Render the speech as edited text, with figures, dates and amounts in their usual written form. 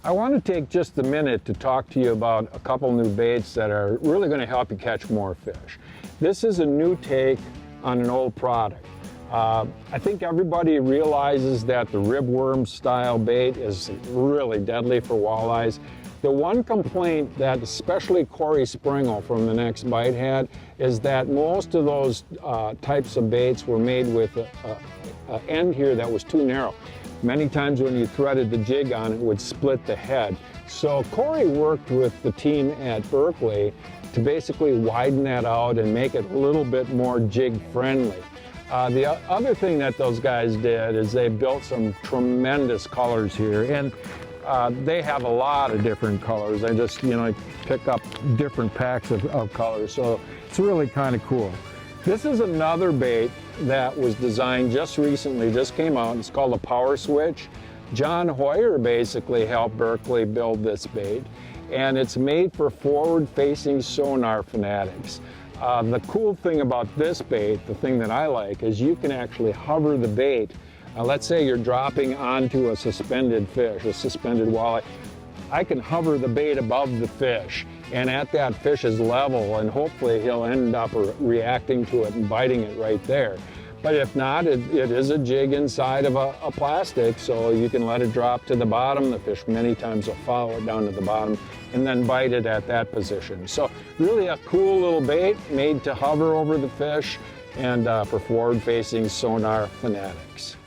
I want to take just a minute to talk to you about a couple new baits that are really going to help you catch more fish. This is a new take on an old product. I think everybody realizes that the ribworm style bait is really deadly for walleyes. The one complaint that especially Corey Springle from The Next Bite had is that most of those types of baits were made with an end here that was too narrow. Many times when you threaded the jig on, it would split the head. So Corey worked with the team at Berkley to basically widen that out and make it a little bit more jig friendly. The other thing that those guys did is they built some tremendous colors here, and they have a lot of different colors. They just, pick up different packs of colors, so it's really kind of cool. This is another bait that was designed just recently, just came out. It's called a Power Switch. John Hoyer basically helped Berkley build this bait, and it's made for forward-facing sonar fanatics. The cool thing about this bait, the thing that I like, is you can actually hover the bait. Let's say you're dropping onto a suspended fish, a suspended walleye. I can hover the bait above the fish and at that fish's level, and hopefully he'll end up reacting to it and biting it right there. But if not, it is a jig inside of a plastic, so you can let it drop to the bottom. The fish many times will follow it down to the bottom and then bite it at that position. So really a cool little bait made to hover over the fish and for forward-facing sonar fanatics.